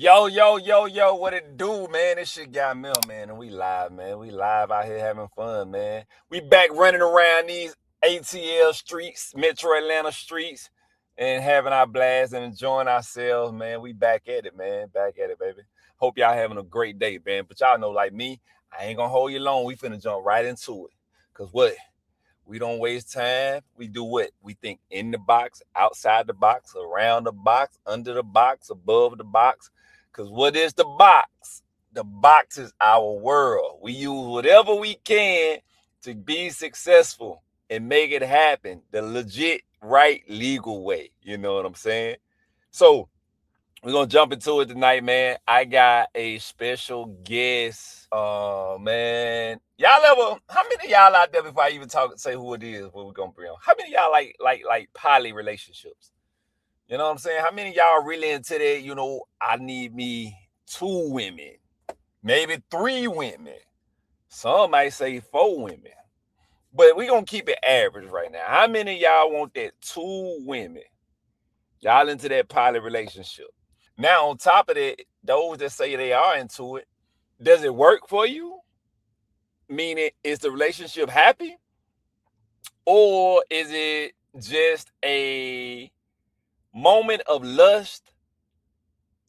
Yo, what it do, man? This shit got Mill, man, and we live, man. We live out here having fun, man. We back running around these ATL streets, Metro Atlanta streets, and having our blast and enjoying ourselves, man. We back at it, man. Back at it, baby. Hope y'all having a great day, man. But y'all know, like me, I ain't gonna hold you long. We finna jump right into it. Cause what? We don't waste time. We do what? We think in the box, outside the box, around the box, under the box, above the box. Because what is the box? The box is our world. We use whatever we can to be successful and make it happen the legit, right, legal way. You know what I'm saying? So, we're gonna jump into it tonight, man. I got a special guest. Oh man. How many of y'all out there before I even say who it is, what we're gonna bring on? How many of y'all like poly relationships? You know what I'm saying? How many of y'all really into that, I need me 2 women, maybe 3 women. Some might say 4 women. But we're gonna keep it average right now. How many of y'all want that 2 women? Y'all into that poly relationship? Now, on top of that, those that say they are into it, does it work for you? Meaning, is the relationship happy? Or is it just a moment of lust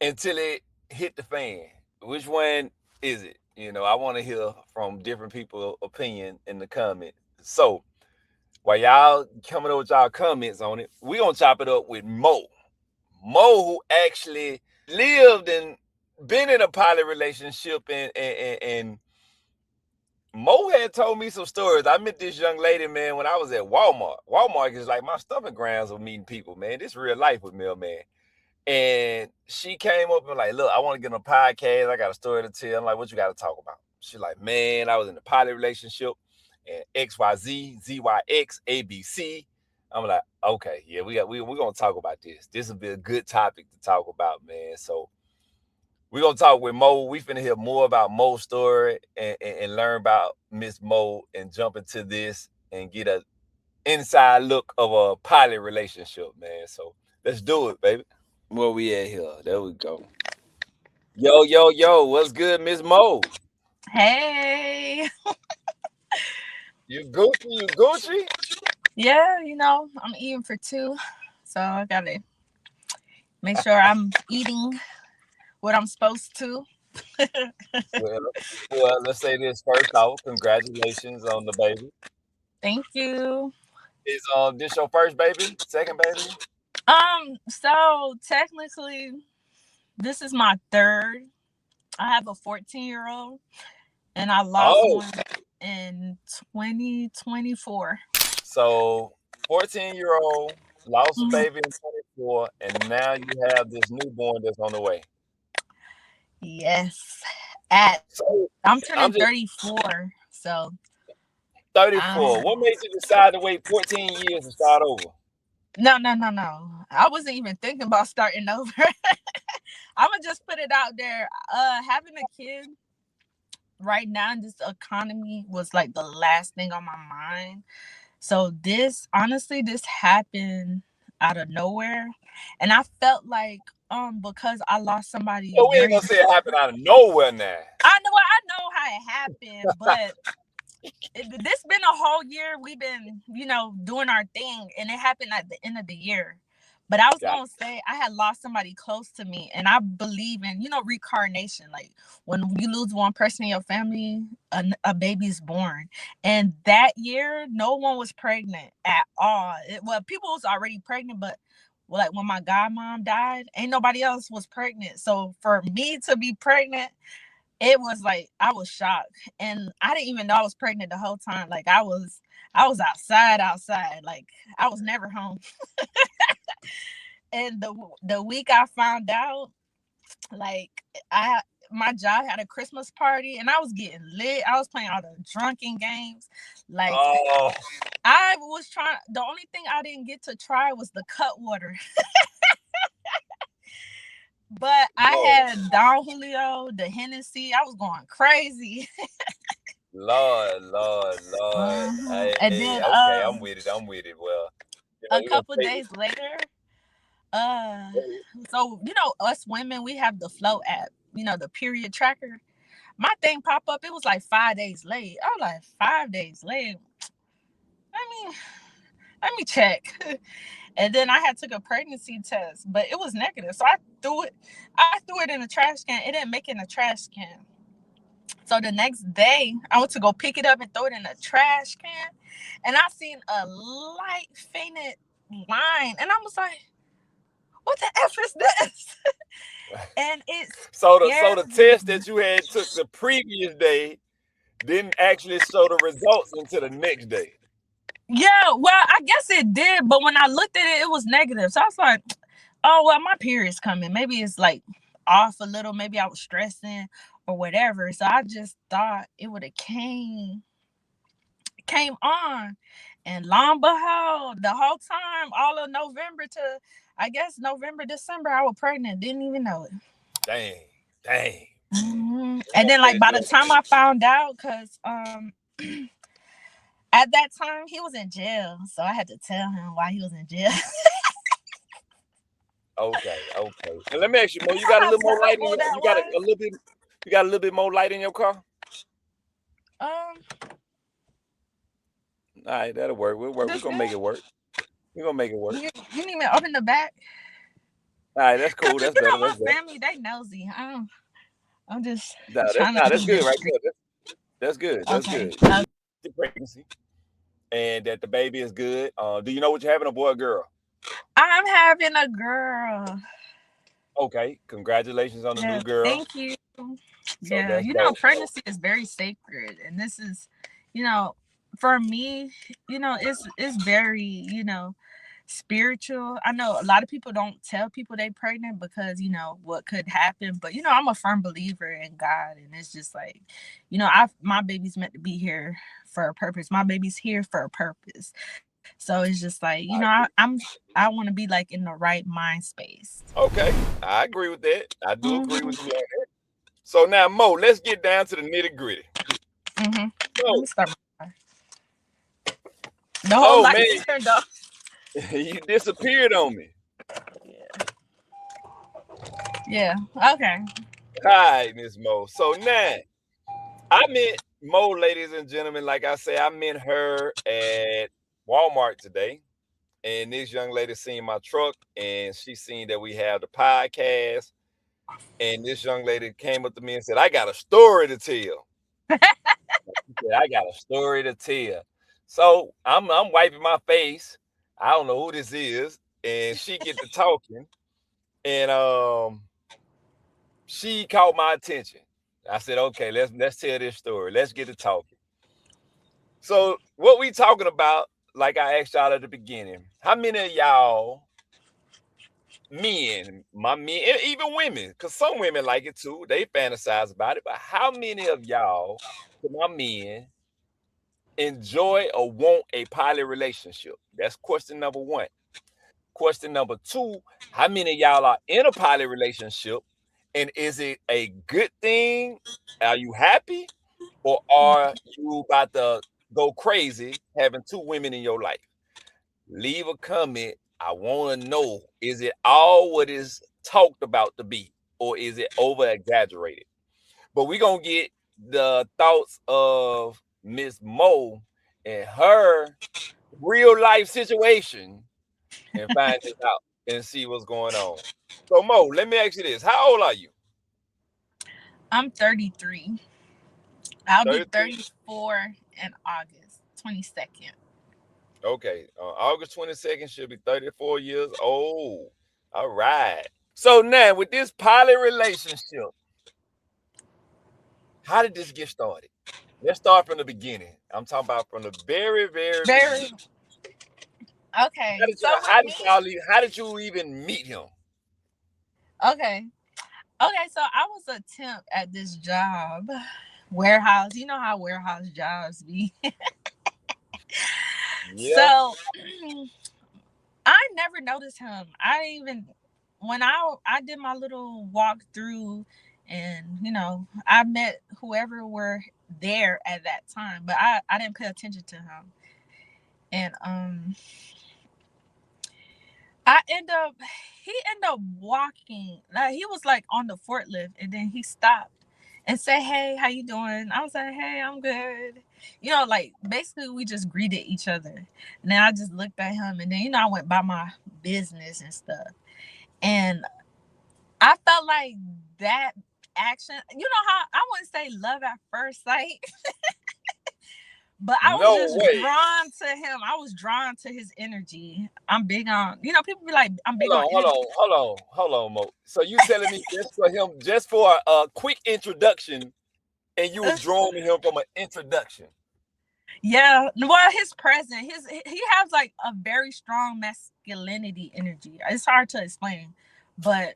until it hit the fan? Which one is it? I want to hear from different people's opinion in the comments. So, while y'all coming up with y'all comments on it, we going to chop it up with Mo. Mo, who actually lived and been in a poly relationship, and Mo had told me some stories. I met this young lady, man, when I was at Walmart. Walmart is like my stomping grounds of meeting people, man. This real life with Mill, man. And she came up and like, look, I want to get on a podcast. I got a story to tell. I'm like, what you got to talk about? She's like, man, I was in a poly relationship and XYZ, ZYX, ABC. I'm like, okay, yeah, we're gonna talk about this. This will be a good topic to talk about, man. So we're gonna talk with Mo. We finna hear more about Mo's story and learn about Miss Mo and jump into this and get a inside look of a poly relationship, man. So let's do it, baby. Where we at here? There we go. Yo, what's good, Miss Mo? Hey. You Gucci? You Gucci? Yeah, I'm eating for two. So I gotta make sure I'm eating what I'm supposed to. Well, let's say this first off. Congratulations on the baby. Thank you. Is this your first baby? Second baby? So technically this is my third. I have a 14-year-old and I lost Oh, one in 2024. so 14-year-old lost a Mhm. baby in 24, and now you have this newborn that's on the way. Yes. At So I'm turning I'm just 34. So 34. I What made you decide to wait 14 years to start over? no. I wasn't even thinking about starting over. I'm gonna just put it out there. Having a kid right now in this economy was like the last thing on my mind. So this happened out of nowhere, and I felt like because I lost somebody Well, we ain't very. gonna say it happened out of nowhere now. I know how it happened, but this been a whole year. We've been, doing our thing, and it happened at the end of the year. But I was Got gonna say I had lost somebody close to me, and I believe in, reincarnation. Like when you lose one person in your family, a baby's born. And that year, no one was pregnant at all. People was already pregnant, but like when my godmom died, ain't nobody else was pregnant. So for me to be pregnant, it was like I was shocked, and I didn't even know I was pregnant the whole time. Like I was outside. Like I was never home. And the week I found out, like I my job had a Christmas party, and I was getting lit. I was playing all the drunken games. Like Oh, I was trying. The only thing I didn't get to try was the cut water. But I no, had Don Julio, the Hennessy. I was going crazy. Lord. And Hey, then okay, I'm with it. Well, a we're gonna couple take it. days later, Uh, so us women, we have the Flow app. The period tracker. My thing pop up. It was like 5 days late. I was like 5 days late. Let me let me check. And then I had took a pregnancy test, but it was negative. So I threw it. I threw it in the trash can. It didn't make it in the trash can. So the next day, I went to go pick it up and throw it in the trash can, and I seen a light fainted line, and I was like, "What the f is this?" And it So scared the me. test that you had took the previous day didn't actually show the results until the next day. Yeah, well, I guess it did, but when I looked at it, it was negative. So I was like, "Oh well, my period's coming. Maybe it's like off a little. Maybe I was stressing or whatever." So I just thought it would have came on, and long behold, the whole time, all of November to I guess November, December, I was pregnant. Didn't even know it. Dang, dang. And then like Congratulations by the on time that. I found out, cause at that time he was in jail, so I had to tell him why he was in jail. Okay, okay. And let me ask you, You Mo, you know got a how little more light in terrible your that you got a was. little bit you got a little bit more light in your car? Um, All right, that'll work. We'll work. We're this gonna make good. it work. We're gonna make it work. You need me to open the back, All right, that's cause cool. That's better. my That's better. family they nosy. I'm just No, trying to that's be good right discreet. there. That's good. That's Okay. good. The pregnancy and that the baby is good. Do you know what you're having, a boy or girl? I'm having a girl. Okay, congratulations on the new Yeah, girl. thank you. So Yeah, that's dope. pregnancy is very sacred, and this is, you know, for me, it's very, spiritual. I know a lot of people don't tell people they pregnant because what could happen, but I'm a firm believer in God, and it's just like, I my baby's meant to be here for a purpose. My baby's here for a purpose. So it's just like, I agree. I want to be like in the right mind space. Okay, I agree with that. I do agree with Mhm. you on that. So now, Mo, let's get down to the nitty gritty. Mhm. Let So, me start. The whole oh man, lights turned off. you disappeared on me. Yeah. Okay. Hi, Miss Mo. So now I met Mo, ladies and gentlemen. Like I say, I met her at Walmart today. And this young lady seen my truck and she seen that we have the podcast. And this young lady came up to me and said, I got a story to tell. She said, I got a story to tell. So I'm wiping my face. I don't know who this is. And she get to talking. And she caught my attention. I said, okay, let's tell this story. Let's get to talking. So what we talking about, like I asked y'all at the beginning, how many of y'all men, my men, and even women, because some women like it too, they fantasize about it, but how many of y'all, to my men, enjoy or want a poly relationship? That's question number one. Question number two, how many of y'all are in a poly relationship? And is it a good thing? Are you happy? Or are you about to go crazy having two women in your life? Leave a comment. I want to know, is it all what is talked about to be, or is it over exaggerated? But we're going to get the thoughts of Miss Mo and her real life situation and find this out and see what's going on. So, Mo, let me ask you this. How old are you? I'm 33. I'll be 33? 34 in August 22nd. Okay. August 22nd, she'll be 34 years old. All right. So now with this poly relationship, how did this get started? Let's start from the beginning. I'm talking about from the very, very beginning. Very okay. So with me, How did you even meet him? okay, okay. So I was a temp at this job, warehouse. You know how warehouse jobs be. Yeah. So I never noticed him. I even when I did my little walkthrough, and I met whoever were there at that time, but I didn't pay attention to him. And He ended up walking. Like he was like on the forklift, and then he stopped and said, "Hey, how you doing?" I was like, "Hey, I'm good." Like basically we just greeted each other. And then I just looked at him, and then I went by my business and stuff. And I felt like that action. How I wouldn't say love at first sight, but I was No just way. drawn to him. I was drawn to his energy. I'm big on, people be like, I'm big Hold on on, hold energy. on, hold on, hold on, Mo. So you telling me just for a quick introduction, and you was drawn to him from an introduction? Yeah, well, his presence, he has like a very strong masculinity energy. It's hard to explain, but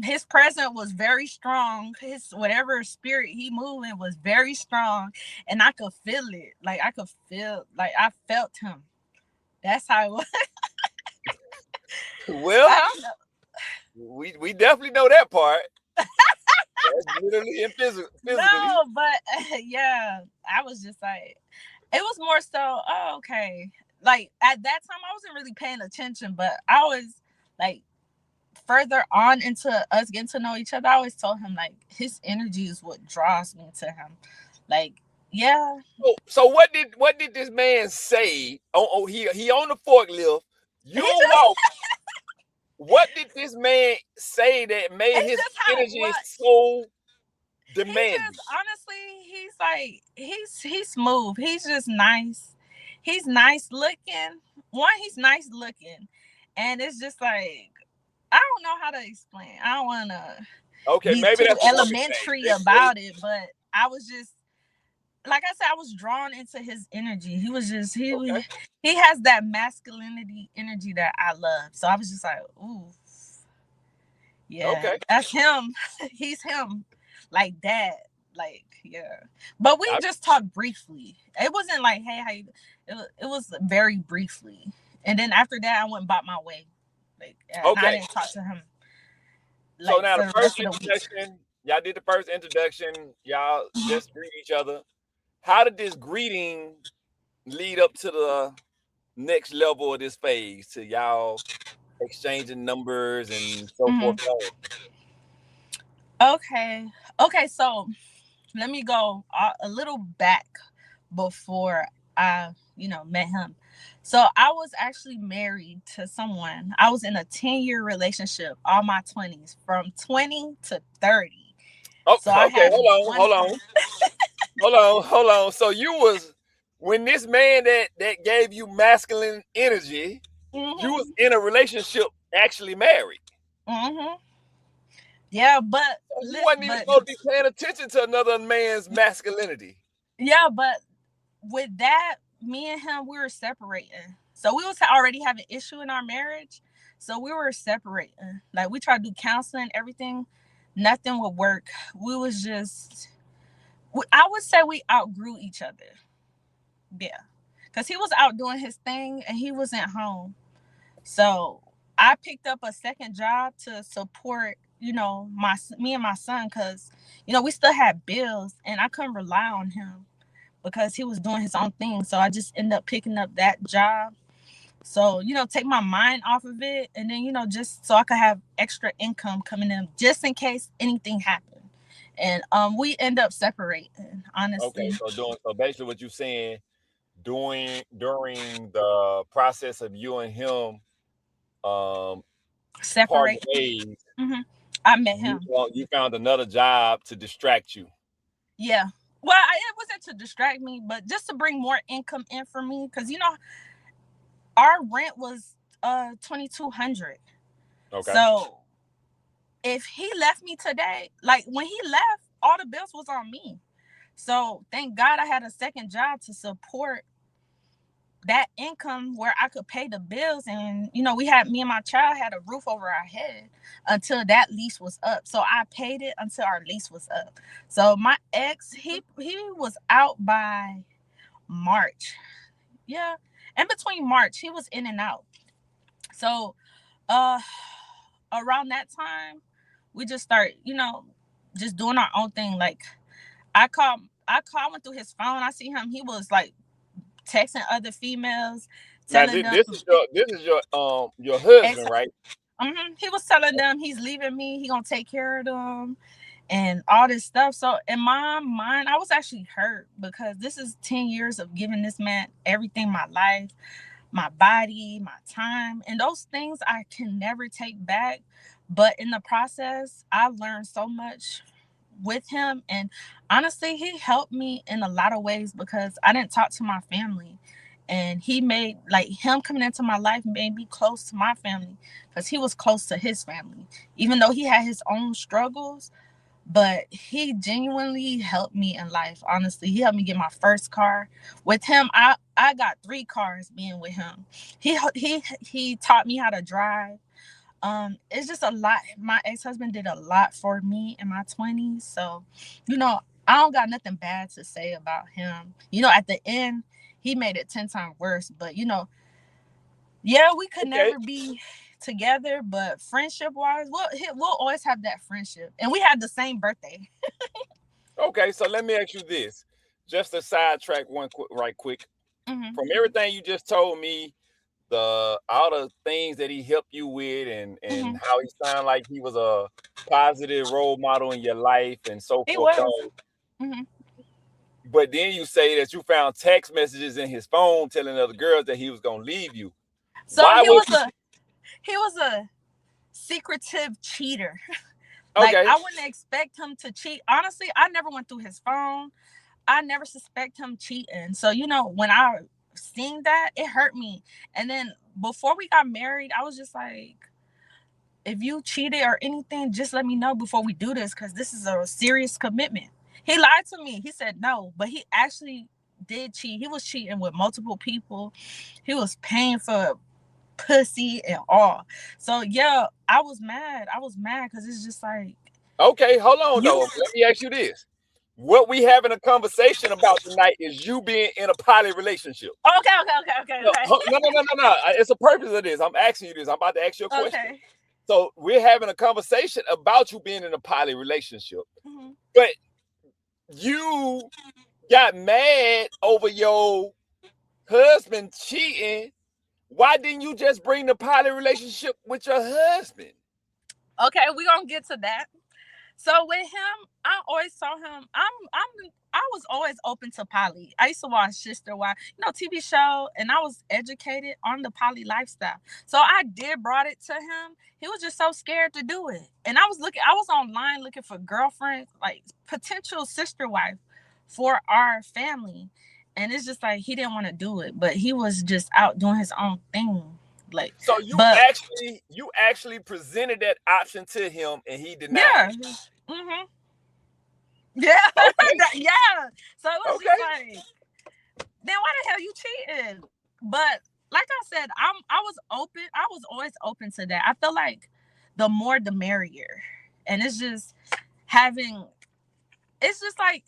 his presence was very strong. His whatever spirit he moved in was very strong, and I could feel it. Like like I felt him. That's how it was. Well, I don't know. we definitely know that part. That's literally and physically. No, but yeah, I was just like, it was more so. Oh, okay. Like at that time, I wasn't really paying attention, but I was like further on into us getting to know each other. I always told him like his energy is what draws me to him. Like, yeah, So what did this man say? He on the forklift. he You just walk. What did this man say that made it's his just how energy what so he demanding? just honestly he's like he's smooth. He's just nice. He's nice looking. One, he's nice looking, and it's just like I don't know how to explain. I don't want to Okay, be maybe too that's a woman thing. elementary about it, but I was just like I said, I was drawn into his energy. He was just Okay, he has that masculinity energy that I love. So I was just like, ooh, yeah, okay. that's him. He's him, like that. Like yeah, but we I, just talked briefly. It wasn't like, hey, how you? It was very briefly, and then after that, I went about my way. Like, and I okay. didn't talk to him So like now for the the first rest of the week. introduction, y'all did the first introduction. Y'all just greet each other. How did this greeting lead up to the next level of this phase? To y'all exchanging numbers and so Hmm. forth. And on? Okay, okay. So let me go a little back before I, met him. So I was actually married to someone. I was in a 10-year relationship, all my 20s, from 20 to 30. Oh, So I okay. had one son. Hold on. So you was when this man that gave you masculine energy, you was Hmm. in a relationship actually married. Hmm. Yeah, but So you wasn't even supposed to be paying attention to another man's masculinity. yeah, but with that, me and him, we were separating. So we was already having issue in our marriage. So we were separating. Like we tried to do counseling, everything. Nothing would work. We was just, I would say we outgrew each other. Yeah. Because he was out doing his thing and he wasn't home. So I picked up a second job to support, me and my son, because, we still had bills and I couldn't rely on him because he was doing his own thing. So I just ended up picking up that job. So, take my mind off of it and then, just so I could have extra income coming in just in case anything happened. And we end up separating, Okay, honestly. so basically what you're saying during the process of you and him um parting Separate. ways, Hmm. I met him. you found another job to distract you. Yeah. Well, it wasn't to distract me, but just to bring more income in for me. Because, our rent was 2,200. Okay. So if he left me today, like when he left, all the bills was on me. So thank God I had a second job to support that income where I could pay the bills. And, we had me and my child had a roof over our head until that lease was up. So I paid it until our lease was up. So my ex, he was out by March. Yeah. And between March, he was in and out. So uh around that time, we just start, just doing our own thing. Like I went through his phone. I see him. He was like texting other females, Now telling them this is your husband, ex. right? He was telling them he's leaving me. He gonna take care of them and all this stuff. So in my mind, I was actually hurt because this is 10 years of giving this man everything, my life, my body, my time, and those things I can never take back. But in the process, I learned so much with him. And honestly, he helped me in a lot of ways because I didn't talk to my family. And he made, like, him coming into my life made me close to my family because he was close to his family, even though he had his own struggles. But he genuinely helped me in life. Honestly, he helped me get my first car. With him, I got 3 cars being with him. He taught me how to drive. It's just a lot. My ex-husband did a lot for me in my 20s. So, I don't got nothing bad to say about him. At the end, he made it 10 times worse. But yeah, we could Okay. never be together, but friendship wise, we'll always have that friendship. And we had the same birthday. Okay. So let me ask you this, just to sidetrack right quick. Hmm. From everything you just told me, the all the things that he helped you with, and Hmm. how he sounded like he was a positive role model in your life, and so It forth. was. Hmm. But then you say that you found text messages in his phone telling other girls that he was gonna leave you. So Why he was was a secretive cheater. Like, okay? I wouldn't expect him to cheat. Honestly, I never went through his phone. I never suspect him cheating. So, when I seen that, it hurt me. And then before we got married, I was just like, if you cheated or anything, just let me know before we do this because this is a serious commitment. He lied to me. He said no, but he actually did cheat. He was cheating with multiple people. He was paying for pussy and all. So yeah, I was mad. I was mad because it's just like Okay, hold on you. though. Let me ask you this: what we having a conversation about tonight is you being in a poly relationship. Okay, okay, okay, okay, No, okay, no, no, no, no, no. It's a purpose of this. I'm asking you this. I'm about to ask you a question. okay. So we're having a conversation about you being in a poly relationship, Hmm. but you got mad over your husband cheating. Why didn't you just bring the poly relationship with your husband? Okay, we gonna get to that. So with him, I always saw him. I was always open to poly. I used to watch Sister Wife, TV show, and I was educated on the poly lifestyle. So I did brought it to him. He was just so scared to do it. And I was online looking for girlfriends, like potential sister wife for our family. And it's just like he didn't want to do it, but he was just out doing his own thing. Like, So but you actually presented that option to him and he denied yeah. it. Hmm. Yeah. Okay, Yeah. So it was just okay. like, then why the hell you cheating? But like I said, I was always open to that. I feel like the more the merrier. And having it's just like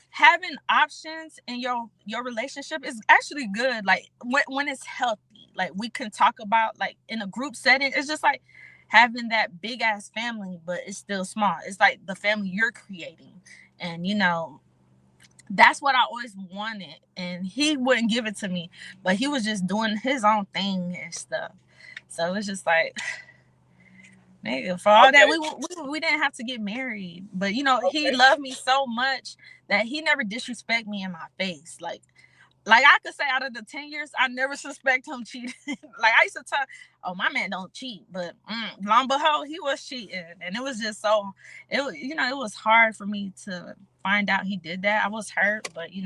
having options in your relationship is actually good. Like when it's healthy. Like we can talk about, like, in a group setting. It's just like having that big ass family, but it's still small. It's like the family you're creating. And that's what I always wanted, and he wouldn't give it to me, but he was just doing his own thing and stuff. So it's just like, nigga, for all that, Okay, we didn't have to get married, but he okay. loved me so much that he never disrespect me in my face. Like I could say, out of the 10 years, I never suspect him cheating. Like I used to tell, oh, my man don't cheat, but long behold, he was cheating, and it was just so it was hard for me to find out he did that. I was hurt, but it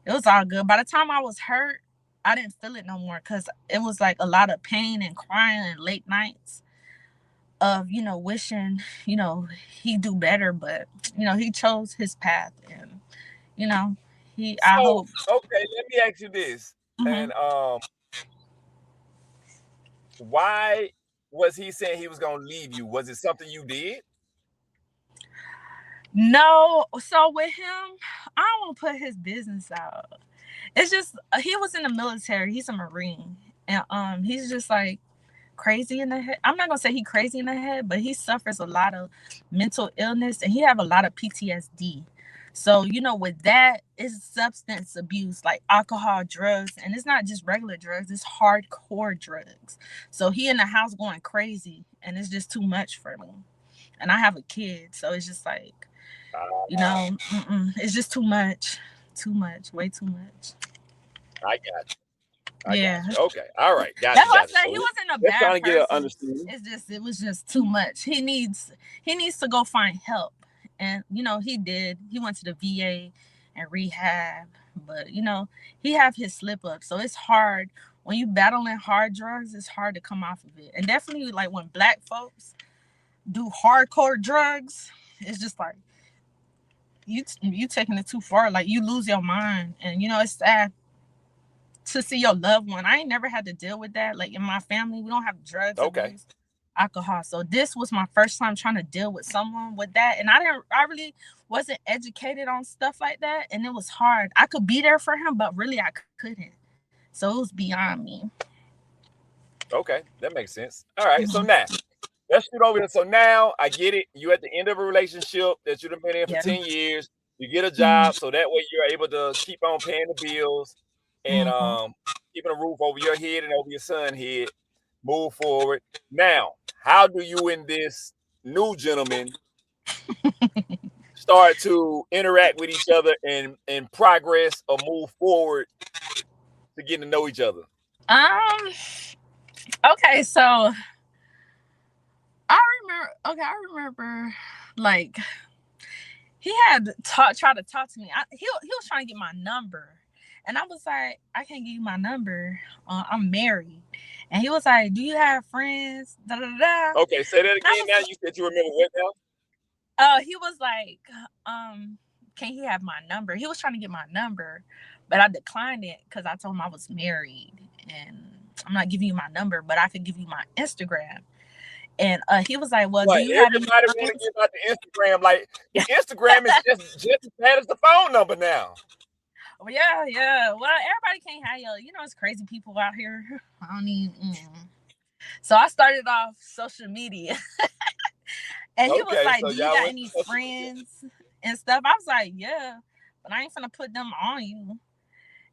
was all good. By the time I was hurt, I didn't feel it no more because it was like a lot of pain and crying and late nights of wishing he do better, but he chose his path, and you know he I So hope. okay, let me ask you this. Mhm. And why was he saying he was gonna leave you? Was it something you did? No, so with him, I don't want to put his business out. It's just he was in the military. He's a Marine, and he's just like crazy in the head. I'm not gonna say he crazy in the head, but he suffers a lot of mental illness and he have a lot of PTSD. So, with that, it's substance abuse, like alcohol, drugs, and it's not just regular drugs, it's hardcore drugs. So he in the house going crazy, and it's just too much for me. And I have a kid, so it's just like, it's just too much. Too much, way too much. I got you. I Yeah. got you. Okay. All right. Got That's you. what Got I you. said. So He wasn't a let's try bad to get an person. understanding. It was just too much. He needs to go find help. And he did. He went to the VA and rehab. But he have his slip ups. So it's hard. When you battling hard drugs, it's hard to come off of it. And definitely like when black folks do hardcore drugs, it's just like you taking it too far. Like you lose your mind. And it's sad to see your loved one. I ain't never had to deal with that. Like in my family, we don't have drugs Okay. abuse, alcohol. So this was my first time trying to deal with someone with that. And I really wasn't educated on stuff like that. And it was hard. I could be there for him, but really I couldn't. So it was beyond me. Okay. That makes sense. All right. So now let's shoot over here. So now I get it. You at the end of a relationship that you've been in for Yeah. 10 years. You get a Mm-hmm. job. So that way you're able to keep on paying the bills and Mm-hmm. keeping a roof over your head and over your son's head. Move forward. Now, how do you and this new gentleman start to interact with each other and progress or move forward to getting to know each other? Um. Okay. So I remember. Like he had tried to talk to me. He was trying to get my number, and I was like, I can't give you my number. I'm married, and he was like, Do you have friends? Da da da. Okay, say that And I again now. was, You said you remember what now? he was like, can he have my number? He was trying to get my number, but I declined it because I told him I was married, and I'm not giving you my number, but I could give you my Instagram. And he was like, Well, do Like you have any everybody want to friends? give out the Instagram. Like the Instagram is just as bad as the phone number now. Yeah, yeah. Well, everybody can't have it's crazy people out here. I don't need. So I started off social media, and he was Okay, like, so "Do you y'all got went any to social media. friends and stuff?" I was like, "Yeah," but I ain't gonna put them on you.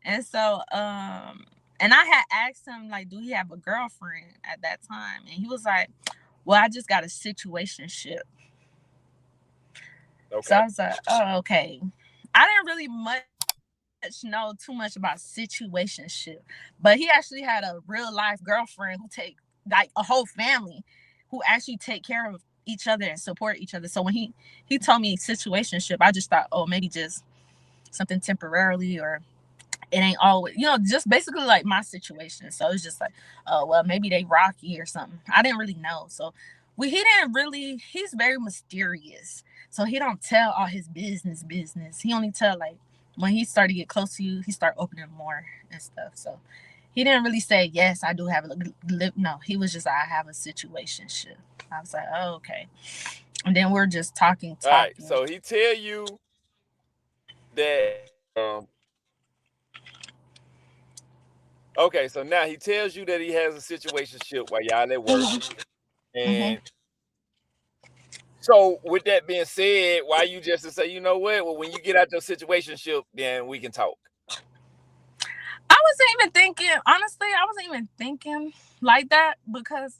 And so, and I had asked him like, "Do he have a girlfriend at that time?" And he was like, "Well, I just got a situationship." So I Okay. was like, "Oh, okay." I didn't really much know too much about situationship, but he actually had a real life girlfriend who take like a whole family who actually take care of each other and support each other. So when he told me situationship, I just thought, oh, maybe just something temporarily or it ain't always, just basically like my situation. So it's just like, oh, well, maybe they rocky or something. I didn't really know. So he didn't really, he's very mysterious. So he don't tell all his business. He only tell like when he started to get close to you, he start opening more and stuff. So he didn't really say, yes, I do have a lip. No, he was just, I have a situationship. I was like, oh, okay. And then we're just All right. talking. So he tell you that okay, so now he tells you that he has a situationship while y'all at work. Mm-hmm. And so with that being said, why you just to say, you know what? Well, when you get out your situationship, then we can talk. I wasn't even thinking, honestly, I wasn't even thinking like that because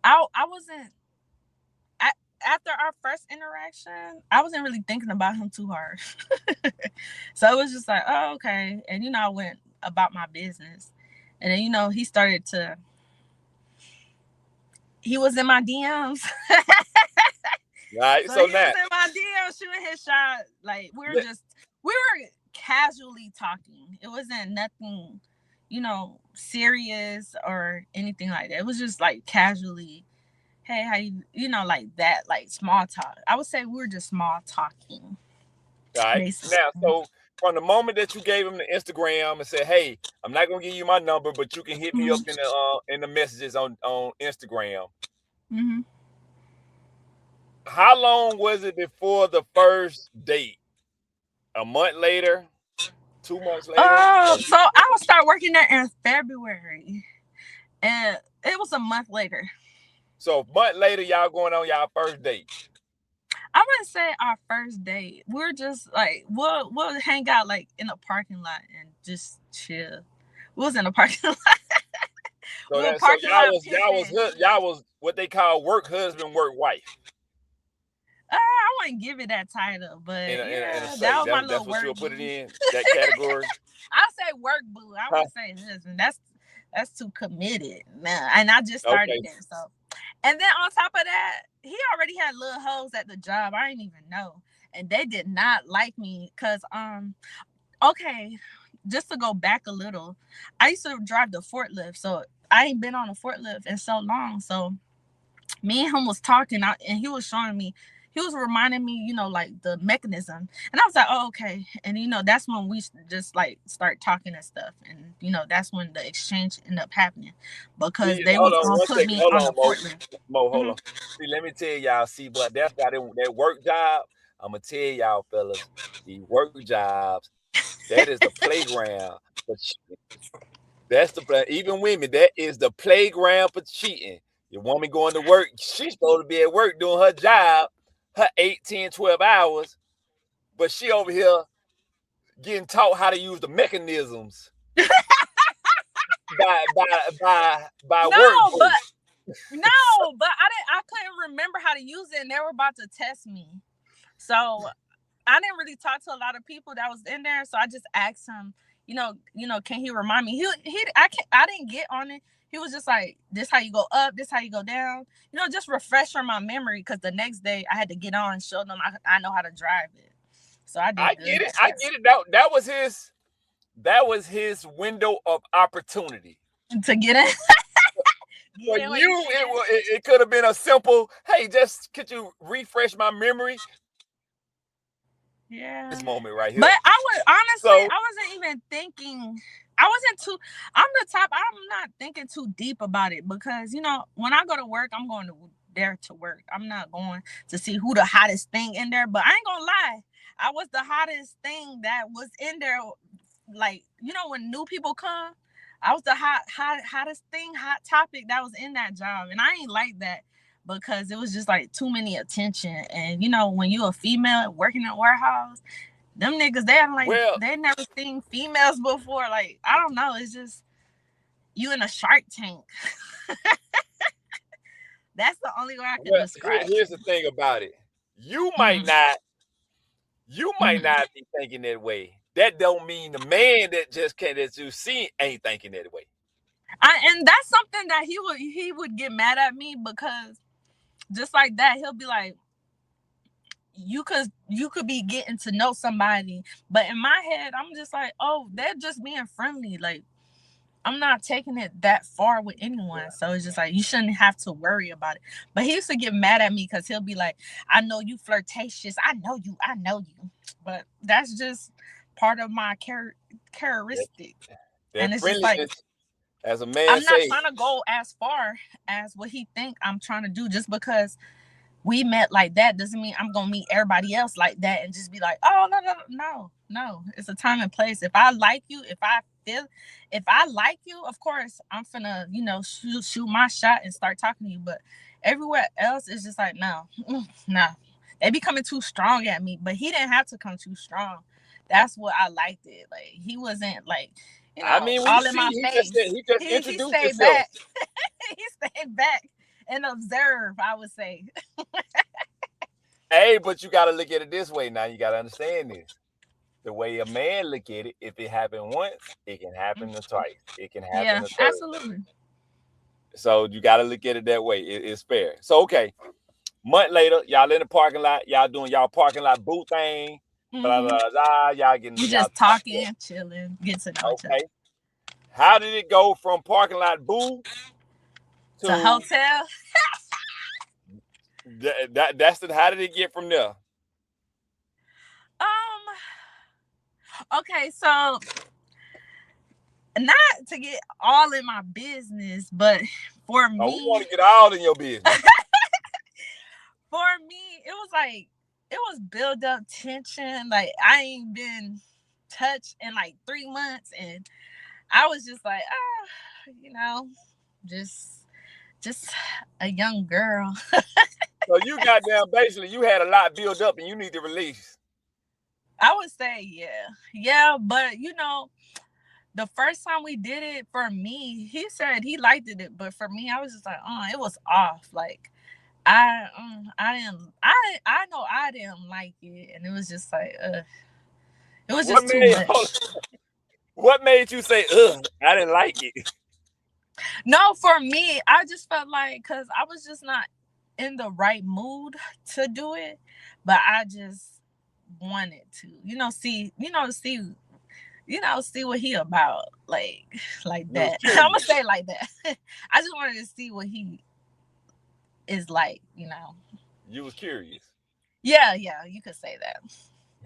I wasn't, after our first interaction, I wasn't really thinking about him too hard. So it was just like, oh, okay. And, I went about my business. And then, he started to, he was in my DMs. All right. So So he now was in my DMs shooting his shot. Like, let- we were casually talking. It wasn't nothing, serious or anything like that. It was just like casually, hey, how like that, like small talk. I would say we were just small talking, all right. basically. Now, so from the moment that you gave him the Instagram and said, "Hey, I'm not gonna give you my number, but you can hit me up Mm-hmm. in the messages on Instagram." Mm-hmm. How long was it before the first date? A month later, 2 months later, Oh, a so week I later? would start working there in February, and it was a month later. So a month later, y'all going on y'all first date. I wouldn't say our first date. We're just like we'll hang out like in a parking lot and just chill. We was in a parking lot. So We'll that so parking lot pimping. y'all was what they call work husband, work wife I wouldn't give it that title, but in a yeah, that say. was my That's little what work you'll put it boo. in, that category. I say work boo. I Huh? wouldn't say husband. That's too committed. Nah, and I just started Okay. there, so. And then on top of that, he already had little hoes at the job. I didn't even know, and they did not like me because okay, just to go back a little, I used to drive the forklift, so I ain't been on a forklift in so long. So me and him was talking, and he was showing me, he was reminding me, like the mechanism, and I was like, oh, okay. And that's when we just like start talking and stuff, and that's when the exchange ended up happening because See, they hold was on gonna one put second. me Hold on the on, Mo. forklift. Mo, hold Mhm. on. See, let me tell y'all. See, but that's why that work job. I'm gonna tell y'all, fellas, the work jobs. That is the playground for cheating. Even women. That is the playground for cheating. Your woman going to work. She's supposed to be at work doing her job, her 8, 10, 12 hours, but she over here getting taught how to use the mechanisms by No, work but boo. I couldn't remember how to use it, and they were about to test me. So I didn't really talk to a lot of people that was in there, so I just asked him, can he remind me? I didn't get on it. He was just like, "This how you go up, this how you go down." Just refresh my memory because the next day I had to get on and show them I know how to drive it. So I I did good get it. that I test get it. That was his window of opportunity. to get in. For Get in where you you, fit in. it could have been a simple, hey, just could you refresh my memory? Yeah. This moment right But here. I was honestly, So I wasn't even thinking. I wasn't too. I'm the type. I'm not thinking too deep about it because when I go to work, I'm going to there to work. I'm not going to see who the hottest thing in there. But I ain't gonna lie, I was the hottest thing that was in there. Like when new people come, I was the hottest thing, hot topic that was in that job, and I ain't like that because it was just like too many attention. And when you a female working in a warehouse, them niggas, well, they never seen females before. Like, I don't know. It's just you in a Shark Tank. That's the only way I could describe here's it. the thing about it. You might Mm-hmm. not, you might Mm-hmm. not be thinking that way. That don't mean the man that you see ain't thinking that way. And that's something that he would get mad at me because just like that, he'll be like, you could be getting to know somebody, but in my head, I'm just like, oh, they're just being friendly. Like, I'm not taking it that far with anyone. So it's just like you shouldn't have to worry about it. But he used to get mad at me because he'll be like, I know you flirtatious. I know you. But that's just part of my That, characteristic. that And it's just like friendliness, as a man I'm not say, trying to go as far as what he think I'm trying to do just because we met like that doesn't mean I'm gonna meet everybody else like that and just be like, oh no. It's a time and place. If I like you, if I like you, of course I'm finna, shoot my shot and start talking to you. But everywhere else it's just like no. They be coming too strong at me. But he didn't have to come too strong. That's what I liked it. Like he wasn't like, I mean, we all in see my he just said face. he just He introduced stayed himself. back. He stayed back and observe, I would say. Hey, but you got to look at it this way. Now you got to understand this. The way a man look at it, if it happened once, it can happen twice. It can happen Yeah, a third. absolutely. So you got to look at it that way. It's fair. So okay, month later, y'all in the parking lot. Y'all doing y'all parking lot boo thing. Blah Mm-hmm. blah blah. Y'all getting We y'all just chopped up. talking, chilling, get to know each other. Okay. How did it go from parking lot boo To to hotel. how did it get from there? Okay, so not to get all in my business, but for Oh, we want me, to get all in your business. it was like it was build up tension. Like I ain't been touched in like 3 months, and I was just like, just just a young girl. So you got down basically you had a lot built up and you need to release. I would say, yeah, but the first time we did it, for me, he said he liked it, but for me, I was just like, it was off. Like I didn't, I know I didn't like it, and it was just like, it was What just too made much. what made you say, ugh, I didn't like it? No, for me, I just felt like because I was just not in the right mood to do it, but I just wanted to, see what he about, like You was that. I'm gonna curious. say it like that. I just wanted to see what he is like. You was curious. Yeah, you could say that.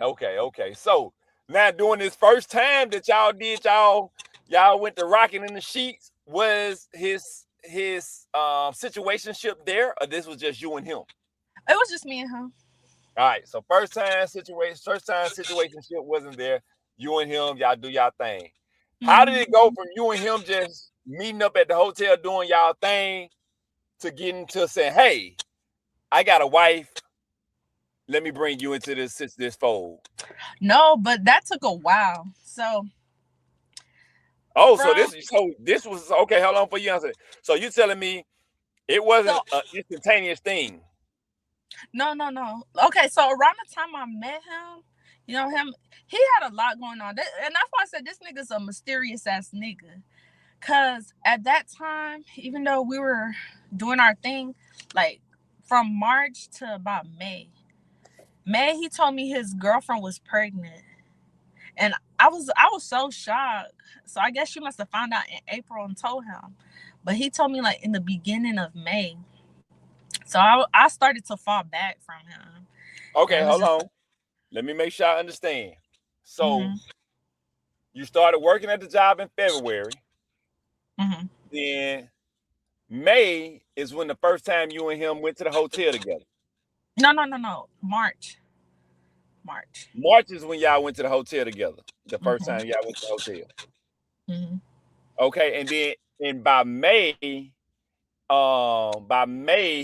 Okay. So now during this first time that y'all did y'all went to rocking in the sheets, was his situationship there, or this was just you and him? It was just me and him. All right. So first time situationship wasn't there. You and him, y'all do y'all thing. How did Hmm. it go from you and him just meeting up at the hotel doing y'all thing to getting to saying, hey, I got a wife. Let me bring you into this fold. No, but that took a while. So Oh, from so this was okay. Hold on for you answer. So you telling me it wasn't so an instantaneous thing? no. Okay, so around the time I met him, him, he had a lot going on. And that's why I said this nigga's a mysterious ass nigga. Cause at that time, even though we were doing our thing, like from March to about May, he told me his girlfriend was pregnant. And I was so shocked. So I guess she must have found out in April and told him. But he told me like in the beginning of May. So I started to fall back from him. And Okay, it was hold just on. Let me make sure I understand. So hmm you started working at the job in February. hmm Then May is when the first time you and him went to the hotel together. no. March. March is when y'all went to the hotel together. The first hmm time y'all went to the hotel. hmm Okay, and then and by May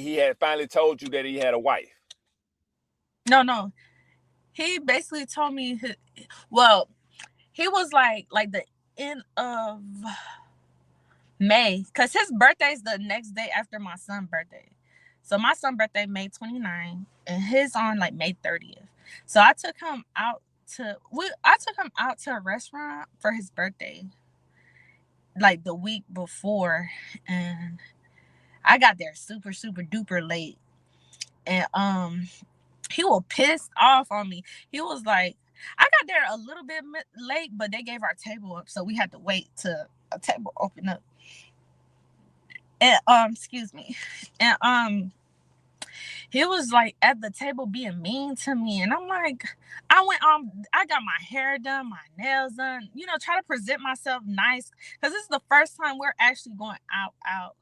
he had finally told you that he had a wife. No. He basically told me well, he was like the end of May, because his birthday's the next day after my son's birthday. So my son's birthday May 29th and his on like May 30th. So I took him out to a restaurant for his birthday like the week before, and I got there super super duper late. And he was pissed off on me. He was like, I got there a little bit late, but they gave our table up, so we had to wait till a table open up. And excuse me. And he was like at the table being mean to me, and I'm like, I got my hair done, my nails done, try to present myself nice, because this is the first time we're actually going out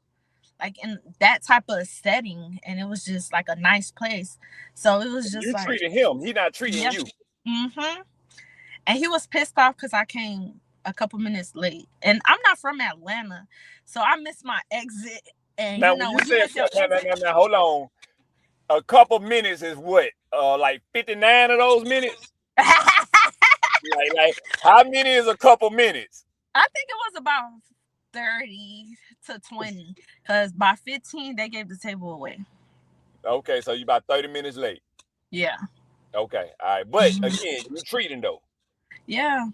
like in that type of setting, and it was just like a nice place. So it was just You like, treating him, he not treating yeah. you. Mm-hmm. And he was pissed off because I came a couple minutes late. And I'm not from Atlanta, so I missed my exit. And Now when you when you said miss your exit, now, hold on. A couple minutes is what? Like 59 of those minutes? I Like how many is a couple minutes? think it was about 30 to 20, because by 15 they gave the table away. Okay, so you about 30 minutes late. Yeah. Okay, all right. But Mhm. again, you treating though. Yeah.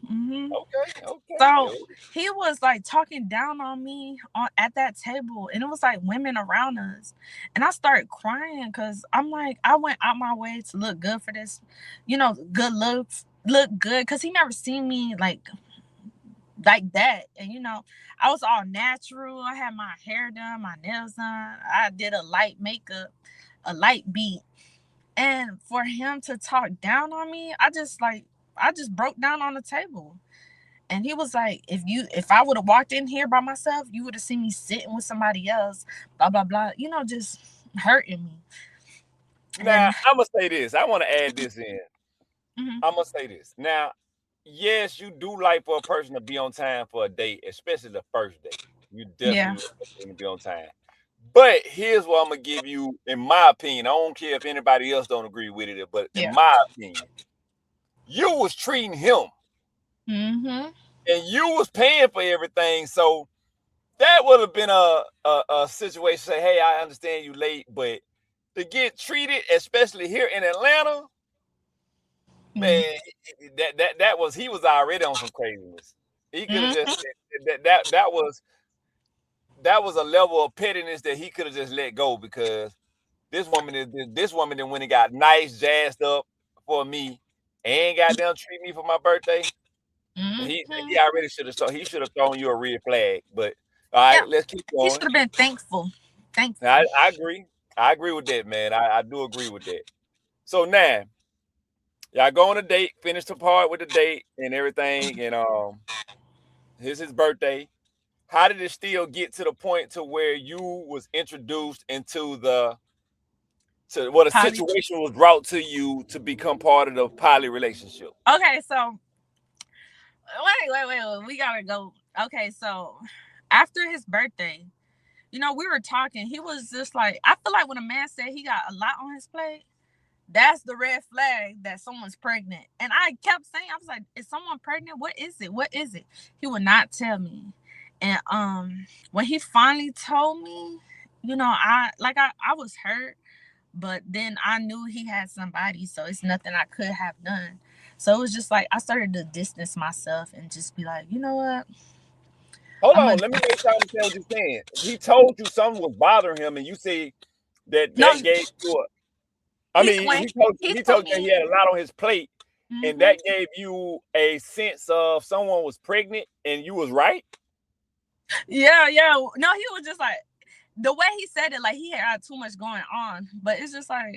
So Okay. he was like talking down on me at that table, and it was like women around us, and I started crying because I'm like, I went out my way to look good for this, good looks, look good, because he never seen me like that. And I was all natural. I had my hair done, my nails done. I did a light makeup, a light beat, and for him to talk down on me, I just broke down on the table. And he was like, if I would have walked in here by myself, you would have seen me sitting with somebody else, blah blah blah, just hurting me. Now And I'm gonna say this. I want to add this in. mhm, I'm gonna say this. Now, yes, you do like for a person to be on time for a date, especially the first date. You yeah. definitely want them to be on time. But here's what I'm gonna give you, in my opinion. I don't care if anybody else don't agree with it, but in Yeah. my opinion, you was treating him Mm-hmm. and you was paying for everything. So that would have been a situation. Say, hey, I understand you late, but to get treated, especially here in Atlanta, man, that was, he was already on some craziness. He could have just, Mm-hmm. that was a level of pettiness that he could have just let go, because this woman then when he got nice jazzed up for me and goddamn treat me for my birthday. Mm-hmm. He already should have thrown you a red flag. But all Yeah. right, let's keep He should going. have been thankful. Thankful. I agree. I agree with that, man. I do agree with that. So now y'all go on a date, finish the part with the date and everything, and here's his birthday. How did it still get to the point to where you was introduced into to what a Poly. situation was brought to you to become part of the poly relationship? Okay, so wait. We gotta go. Okay, so after his birthday, we were talking. He was just like, I feel like when a man said he got a lot on his plate, that's the red flag that someone's pregnant. And I kept saying, I was like, is someone pregnant? What is it? What is it? He would not tell me. And when he finally told me, I was hurt, but then I knew he had somebody, so it's nothing I could have done. So it was just like I started to distance myself and just be like, you know what? Hold I'm gonna on, let me make sure I understand what you're saying. He told you something was bothering him, and you say no. that gave you a. I He mean, when he he told told you that he me, had a lot on his plate, and mm-hmm. that gave you a sense of someone was pregnant, and you was right. Yeah. No, he was just like, the way he said it, like he had too much going on. But it's just like,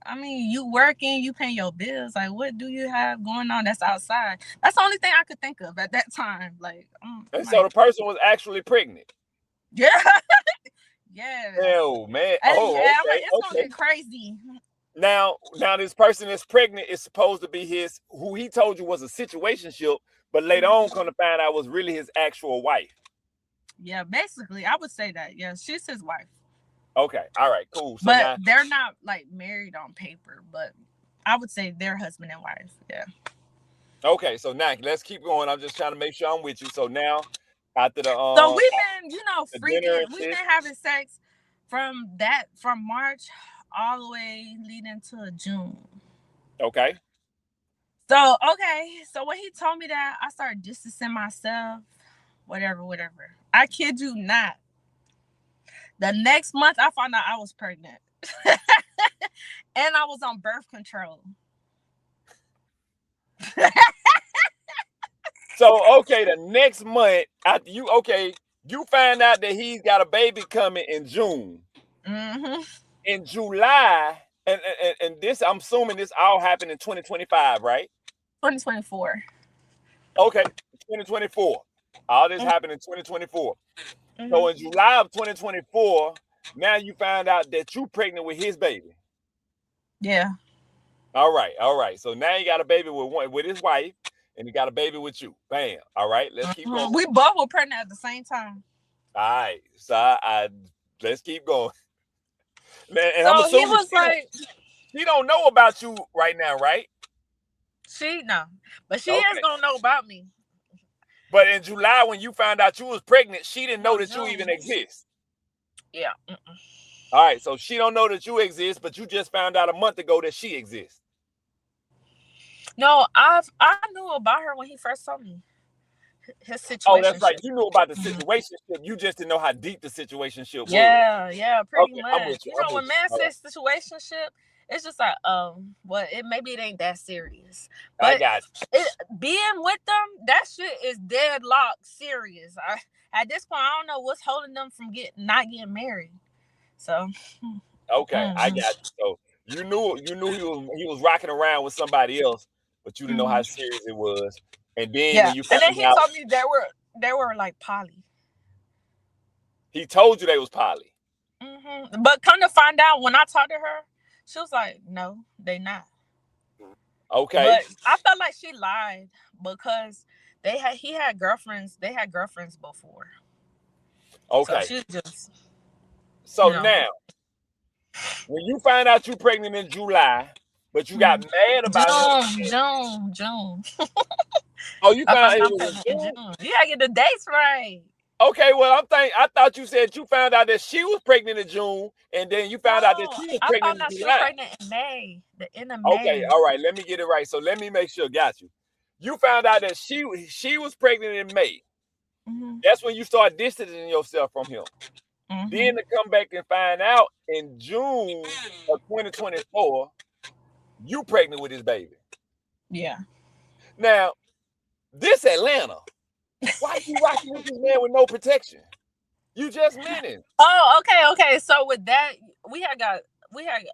I mean, you working, you paying your bills. Like, what do you have going on that's outside? That's the only thing I could think of at that time. Like, I'm And so like, the person was actually pregnant. yeah, yes. Oh man. And Oh, yeah, I'm like, okay, it's gonna okay. get crazy. Now this person that's pregnant is supposed to be his, who he told you was a situationship, but later on come to find out was really his actual wife. Yeah, basically, I would say that. Yeah, she's his wife, Okay, all right, cool. So but now, they're not like married on paper. But I would say they're husband and wife. Yeah. okay, so now let's keep going. I'm just trying to make sure I'm with you. So now, after So we've been, the dinner and we've shit. been having sex from March all the way leading to June. Okay. So okay, so when he told me that, I started distancing myself. Whatever. I kid you not. The next month, I found out I was pregnant, and I was on birth control. So okay, the next month after you find out that he's got a baby coming in June. Mm-hmm. In July, and this, I'm assuming this all happened in 2025, right? 2024. Okay, 2024. All this Mm-hmm. happened in 2024. So in Mm-hmm. July of 2024, now you find out that you pregnant with his baby. Yeah. All right. So now you got a baby with his wife, and you got a baby with you. Bam. All right, let's keep Mm-hmm. going. We both were pregnant at the same time. All right, so let's keep going. And I'm So he assuming was like, she don't know about you right now, right? she no, but she is Okay. gonna know about me. But in July, when you found out you was pregnant, she didn't know No, that you even June. exist. Yeah. All right, so she don't know that you exist, but you just found out a month ago that she exists. No, I knew about her when he first told me his Oh, that's situation. right. You knew about the Mm-hmm. situation. You just didn't know how deep the situation was. Yeah, pretty Okay, I'm much. with you. I'm with When you. man All right, says situationship, it's just like, well, it ain't that serious. I But got being with them, that shit is deadlocked serious. At this point, I don't know what's holding them from not getting married. So, you. Okay, I got you. So you knew he was rocking around with somebody else, but you didn't know how mhm. serious it was. And then Yeah. when you And then found he out, told me they were like poly. he told you they was poly. But come to find out, when I talked to her, she was like, "No, they not." Okay, But I felt like she lied because he had girlfriends. They had girlfriends before, so okay. she just. So now, when you find out you pregnant in July, but you got mad about him. June. Oh, you I found found it out was pregnant in in June? June. You gotta get the dates right. Okay, well, I thought you said you found out that she was pregnant in June, and then you found out that No, she was I pregnant found in out she was July. pregnant in May, the end of Okay, May. all right, let me get it right. So let me make sure, got you. You found out that she was pregnant in May. Mm-hmm. That's when you start distancing yourself from him. Mm-hmm. Then to come back and find out in June of 2024, you pregnant with his baby. Yeah. Now, this Atlanta, why you rocking with this man with no protection? You just met him. Oh, okay. So with that, we had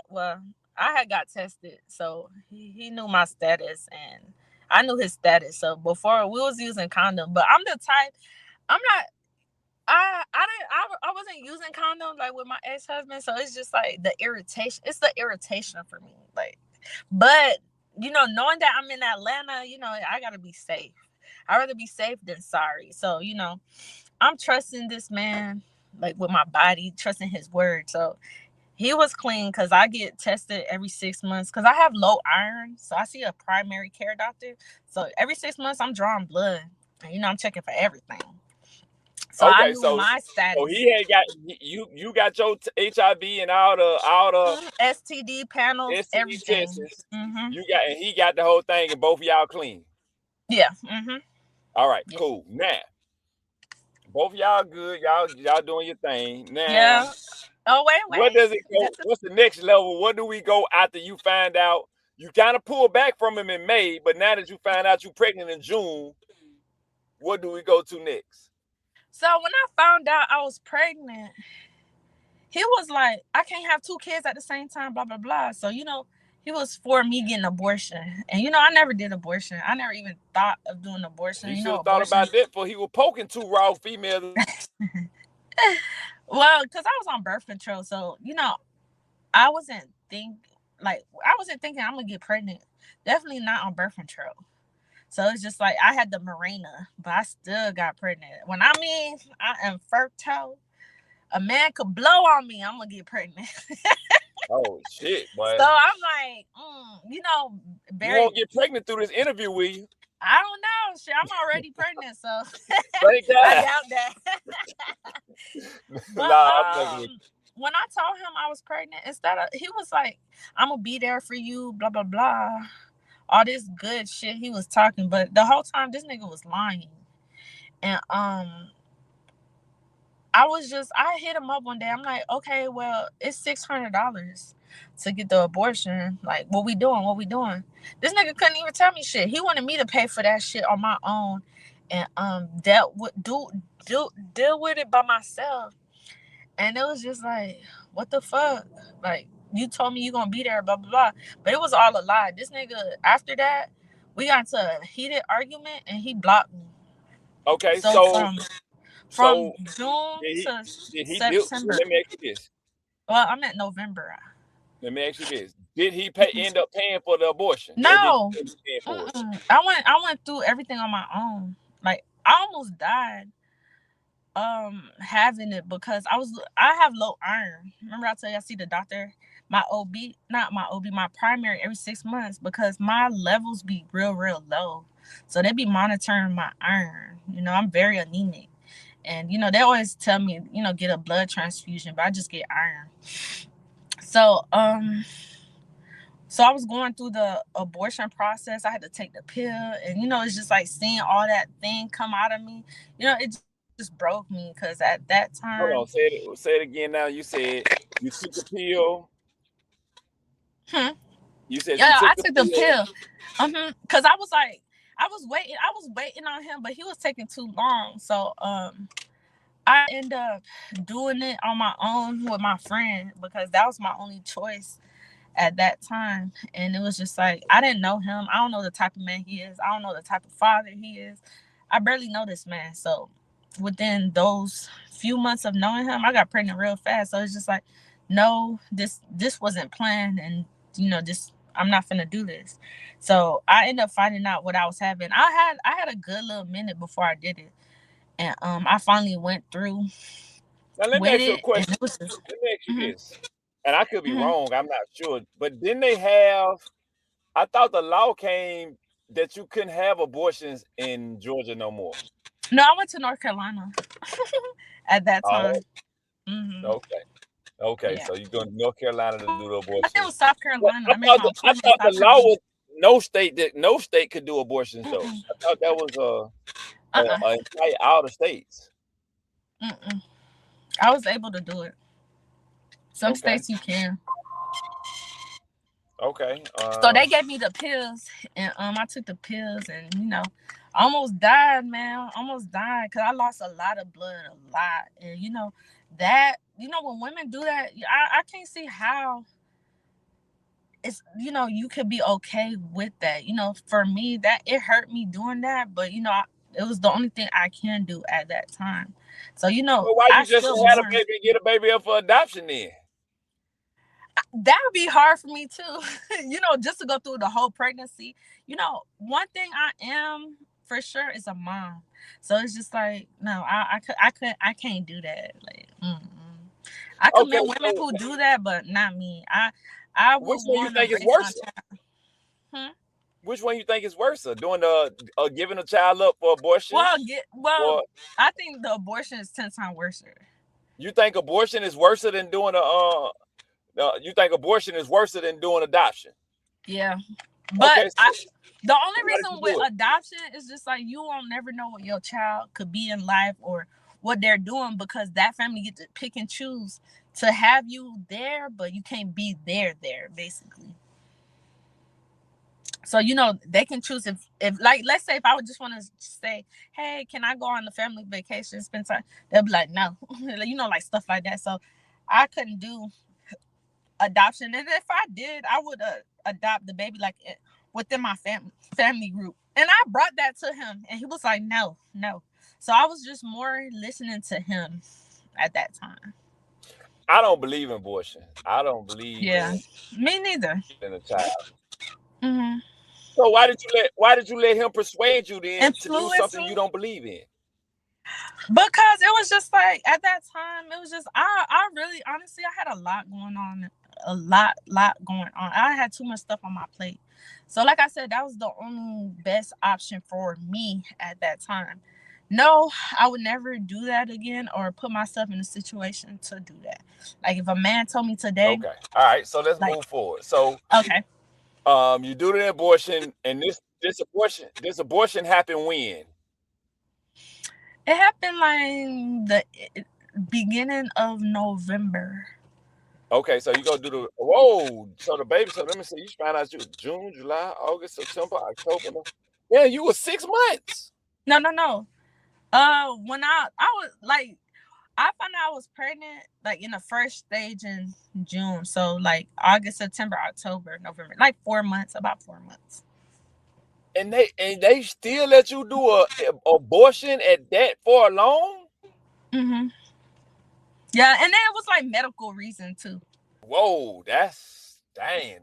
well, I had got tested, so he knew my status and I knew his status. So before we was using condom, but I'm the type I'm not I wasn't using condoms like with my ex husband, so it's just like the irritation. It's the irritation for me, like. But knowing that I'm in Atlanta, I gotta be safe. I'd rather be safe than sorry. So I'm trusting this man, like with my body, trusting his word. So he was clean because I get tested every 6 months because I have low iron. So I see a primary care doctor. So every 6 months I'm drawing blood. And I'm checking for everything. So I Okay, knew my so status. he had got you got your HIV and all the STD panels, STD everything. tests. Mm-hmm. You got and he got the whole thing, and both of y'all clean. Yeah. Mm-hmm. All right, Yeah. cool. Now both of y'all good. Y'all doing your thing. Now, Yeah. Oh, what does it wait. go? What's the next level? What do we go after you find out? You kind of pulled back from him in May, but now that you find out you pregnant in June, what do we go to next? So when I found out I was pregnant, he was like, I can't have two kids at the same time, blah, blah, blah. So, he was for me getting abortion. And, I never did abortion. I never even thought of doing abortion. He should have thought Abortion. about that before he was poking two raw females. Well, because I was on birth control. So, I wasn't I wasn't thinking I'm going to get pregnant. Definitely not on birth control. So it's just like I had the Mirena, but I still got pregnant. When I mean I am fertile, a man could blow on me, I'm gonna get pregnant. Oh shit, So boy! I'm like, You very. won't get pregnant through this interview, will you? I don't know. Shit, I'm already pregnant, so Thank I God. doubt that. But Nah, I'm fucking with when I told him I was pregnant, he was like, "I'm gonna be there for you," blah blah blah, all this good shit he was talking. But the whole time, this nigga was lying, and I hit him up one day. I'm like, okay, well, it's $600 to get the abortion. Like, what we doing? What we doing? This nigga couldn't even tell me shit. He wanted me to pay for that shit on my own and deal with it by myself. And it was just like, what the fuck? Like, you told me you gonna be there, blah blah blah. But it was all a lie. This nigga after that, we got into a heated argument and he blocked me. you. Okay, So from so June did he to did he do? September. Let me ask you this. Well, I'm at November. Let me ask you this. Did he end up paying for the abortion, or did No, you end up paying for it? I went through everything on my own. Like I almost died having it because I have low iron. Remember I tell you I see the doctor, my OB, not my OB, my primary every 6 months because my levels be real low. So they be monitoring my iron. I'm very anemic. And they always tell me, get a blood transfusion, but I just get iron. So so I was going through the abortion process. I had to take the pill, and it's just like seeing all that thing come out of me. It just broke me because at that time, Hold on, say it again. Now you said you took the pill. hmm, You said you yeah, took I the took the pill. pill, because I was like, I was waiting on him, but he was taking too long. So I end up doing it on my own with my friend because that was my only choice at that time. And it was just like I didn't know him. I don't know the type of man he is. I don't know the type of father he is. I barely know this man. So within those few months of knowing him, I got pregnant real fast. So it's just like, no, this wasn't planned, and this I'm not finna do this. So I ended up finding out what I was having. I had a good little minute before I did it, and I finally went through. Now let me with ask you a it, and question. it was just. Let me ask you Mhm, this, and I could be mhm. wrong. I'm not sure, but didn't they have? I thought the law came that you couldn't have abortions in Georgia no more. No, I went to North Carolina at that Oh, time. Hmm. okay, okay. Yeah, So you're going to North Carolina to do the I think it was abortions. South Well, Carolina. That may be wrong. I Please thought the stop law me. was no state could do abortions though. Mm-mm, I thought that was uh-uh, a entire out of states. mm-mm. I was able to do it. Some Okay, states you can. okay. So they gave me the pills, and I took the pills, and I almost died, man. Almost died because I lost a lot of blood, a lot, and that when women do that, I can't see how it's you could be okay with that. For me, that it hurt me doing that, but it was the only thing I can do at that time. So Well, why I you just still had a mourn. baby and get a baby up for adoption then? That would be hard for me too. Just to go through the whole pregnancy. One thing I am for sure is a mom. So it's just like no, I can't do that. Like, I Okay, commend women so who do that, but not me. I would which one you want to think is raise my worse? child. Hmm? Which one you think is worse? Doing the giving a child up for Well, abortions, or I think the abortion is 10 times worse. you think abortion is worse than doing you think abortion is worse than doing adoption? Yeah, but Okay, so the only why did reason you with do it? adoption is just like you won't never know what your child could be in life or what they're doing because that family get to pick and choose to have you there, but you can't be there basically. So they can choose if like let's say if I would just want to say, hey, can I go on the family vacation, spend time? They'll be like, no, like stuff like that. So I couldn't do adoption, and if I did, I would adopt the baby like within my family group. And I brought that to him, and he was like, no, no. So I was just more listening to him at that time. I don't believe in abortion. I don't believe Yeah, in me neither. in a child. Hmm. So why did you let him persuade you then to do Influence something you me. don't believe in? Because it was just like at that time, it was just I really honestly I had a lot going on, a lot going on. I had too much stuff on my plate. So like I said, that was the only best option for me at that time. No, I would never do that again or put myself in a situation to do that. Like if a man told me today, Okay, all right. So let's like move forward. So okay, you do the abortion, and this abortion happened when? it happened like the beginning of November. Okay, so you go do the whoa. So the baby. So let me see. You find out you June, July, August, September, October. Yeah, you were 6 months. No, no, no. When I was like I found out I was pregnant like in the first stage in June. So like August, September, October, November. Like 4 months, about 4 months. And they still let you do a abortion at that far along? Hmm. Yeah, and then it was like medical reason too. Whoa, that's damn.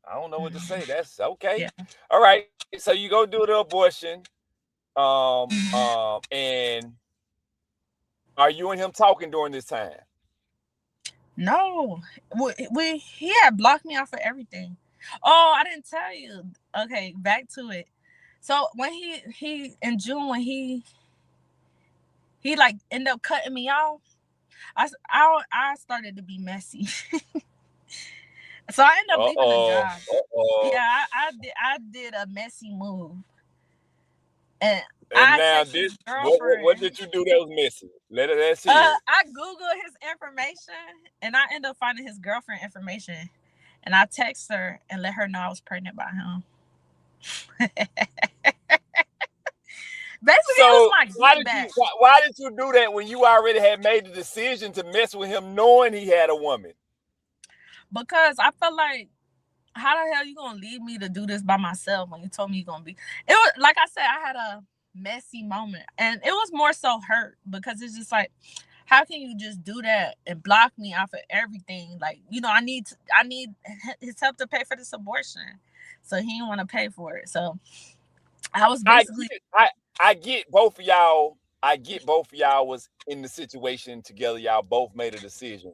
I don't know what to say. That's okay. Yeah. All right. So you go do the abortion. Hmm. And are you and him talking during this time? No, he had blocked me off of everything. Oh, I didn't tell you. Okay, back to it. So when he in June when he like ended up cutting me off, I started to be messy. So I ended up leaving the Uh-oh. job. Yeah, Uh-oh. I did a messy move, and And I now text his this, what girlfriend. did you do that was missing? Let's hear it. I googled his information, and I ended up finding his girlfriend information, and I text her and let her know I was pregnant by him. Basically, it was So my why get did you back why, why did you do that when you already had made the decision to mess with him knowing he had a woman? because I felt like, how the hell you gonna leave me to do this by myself when you told me you're gonna be? It was like I said, I had a messy moment, and it was more so hurt because it's just like, how can you just do that and block me off of everything? Like, I need his help to pay for this abortion, so he didn't want to pay for it. So I was I basically, get I get both of y'all I get both of y'all was in the situation together. Y'all both made a decision.